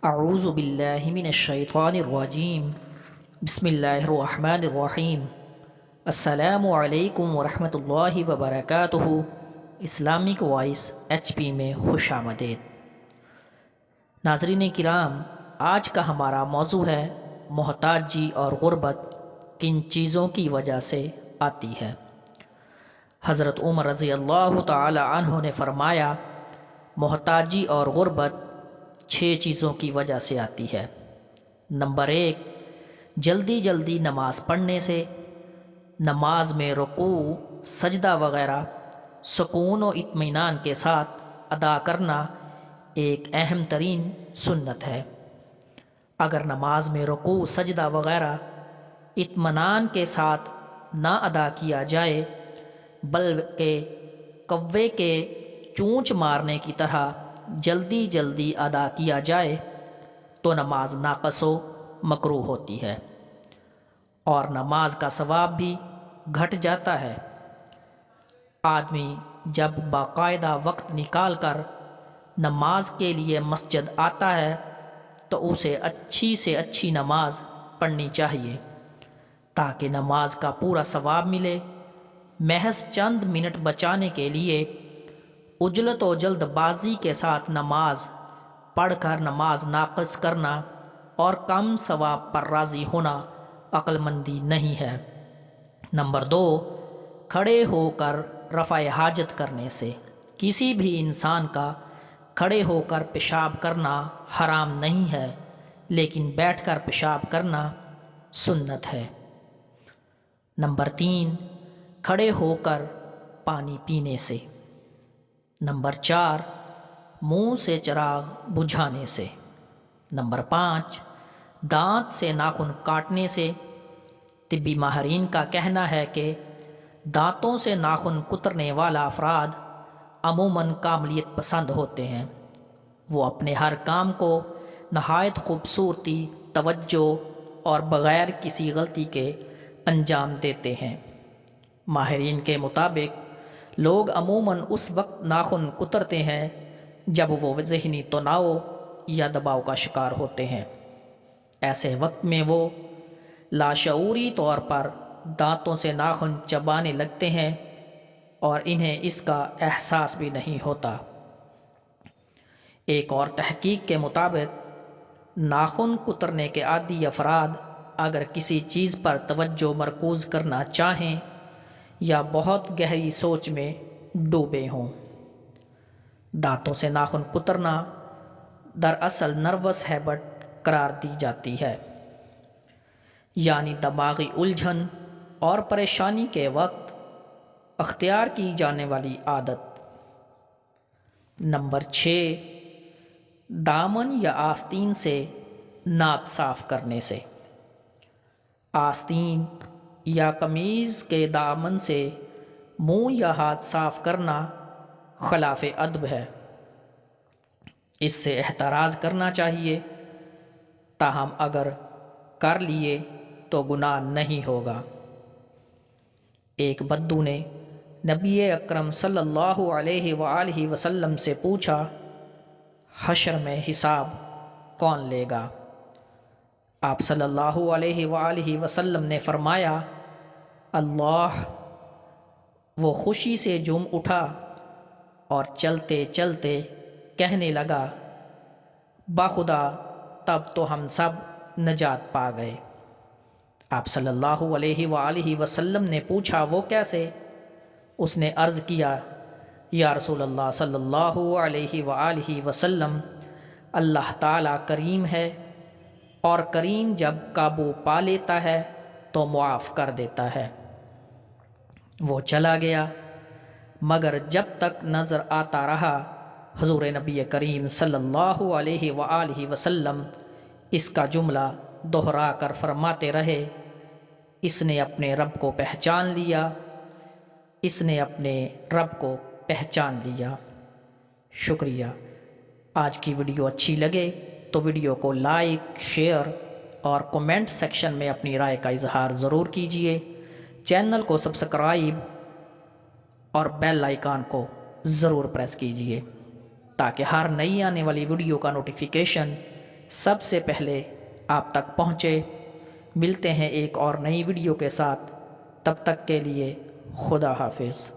اعوذ باللہ من الشیطان الرجیم بسم اللہ الرحمن الرحیم السلام علیکم ورحمۃ اللہ وبرکاتہ۔ اسلامک وائس HP میں خوش آمدید۔ ناظرین کرام، آج کا ہمارا موضوع ہے محتاجی اور غربت کن چیزوں کی وجہ سے آتی ہے۔ حضرت عمر رضی اللہ تعالی عنہ نے فرمایا، محتاجی اور غربت 6 چیزوں کی وجہ سے آتی ہے۔ نمبر 1، جلدی نماز پڑھنے سے۔ نماز میں رکوع، سجدہ وغیرہ سکون و اطمینان کے ساتھ ادا کرنا ایک اہم ترین سنت ہے۔ اگر نماز میں رکوع، سجدہ وغیرہ اطمینان کے ساتھ نہ ادا کیا جائے بلکہ کوے کے چونچ مارنے کی طرح جلدی ادا کیا جائے تو نماز ناقص و مکروہ ہوتی ہے اور نماز کا ثواب بھی گھٹ جاتا ہے۔ آدمی جب باقاعدہ وقت نکال کر نماز کے لیے مسجد آتا ہے تو اسے اچھی سے اچھی نماز پڑھنی چاہیے تاکہ نماز کا پورا ثواب ملے۔ محض چند منٹ بچانے کے لیے عجلت و جلد بازی کے ساتھ نماز پڑھ کر نماز ناقص کرنا اور کم ثواب پر راضی ہونا عقل مندی نہیں ہے۔ نمبر 2، کھڑے ہو کر رفع حاجت کرنے سے۔ کسی بھی انسان کا کھڑے ہو کر پیشاب کرنا حرام نہیں ہے، لیکن بیٹھ کر پیشاب کرنا سنت ہے۔ نمبر 3، کھڑے ہو کر پانی پینے سے۔ نمبر 4، منہ سے چراغ بجھانے سے۔ نمبر 5، دانت سے ناخن کاٹنے سے۔ طبی ماہرین کا کہنا ہے کہ دانتوں سے ناخن کترنے والا افراد عموماً کاملیت پسند ہوتے ہیں۔ وہ اپنے ہر کام کو نہایت خوبصورتی، توجہ اور بغیر کسی غلطی کے انجام دیتے ہیں۔ ماہرین کے مطابق لوگ عموماً اس وقت ناخن کترتے ہیں جب وہ ذہنی تناؤ یا دباؤ کا شکار ہوتے ہیں۔ ایسے وقت میں وہ لاشعوری طور پر دانتوں سے ناخن چبانے لگتے ہیں اور انہیں اس کا احساس بھی نہیں ہوتا۔ ایک اور تحقیق کے مطابق ناخن کترنے کے عادی افراد اگر کسی چیز پر توجہ مرکوز کرنا چاہیں یا بہت گہری سوچ میں ڈوبے ہوں۔ دانتوں سے ناخن کترنا دراصل نروس ہیبٹ قرار دی جاتی ہے، یعنی دماغی الجھن اور پریشانی کے وقت اختیار کی جانے والی عادت۔ نمبر 6، دامن یا آستین سے ناک صاف کرنے سے۔ آستین یا قمیض کے دامن سے منہ یا ہاتھ صاف کرنا خلاف ادب ہے۔ اس سے احتراز کرنا چاہیے، تاہم اگر کر لیے تو گناہ نہیں ہوگا۔ ایک بدو نے نبی اکرم صلی اللہ علیہ وآلہ وسلم سے پوچھا، حشر میں حساب کون لے گا؟ آپ صلی اللہ علیہ وآلہ وسلم نے فرمایا، اللہ۔ وہ خوشی سے جھوم اٹھا اور چلتے چلتے کہنے لگا، بخدا تب تو ہم سب نجات پا گئے۔ آپ صلی اللہ علیہ وآلہ وسلم نے پوچھا، وہ کیسے؟ اس نے عرض کیا، یا رسول اللہ صلی اللہ علیہ وآلہ وسلم، اللہ تعالیٰ کریم ہے اور کریم جب قابو پا لیتا ہے تو معاف کر دیتا ہے۔ وہ چلا گیا، مگر جب تک نظر آتا رہا حضور نبی کریم صلی اللہ علیہ وآلہ وسلم اس کا جملہ دہرا کر فرماتے رہے، اس نے اپنے رب کو پہچان لیا، اس نے اپنے رب کو پہچان لیا۔ شکریہ۔ آج کی ویڈیو اچھی لگے تو ویڈیو کو لائک، شیئر اور کومنٹ سیکشن میں اپنی رائے کا اظہار ضرور کیجیے۔ چینل کو سبسکرائب اور بیل آئیکن کو ضرور پریس کیجیے تاکہ ہر نئی آنے والی ویڈیو کا نوٹیفیکیشن سب سے پہلے آپ تک پہنچے۔ ملتے ہیں ایک اور نئی ویڈیو کے ساتھ، تب تک کے لیے خدا حافظ۔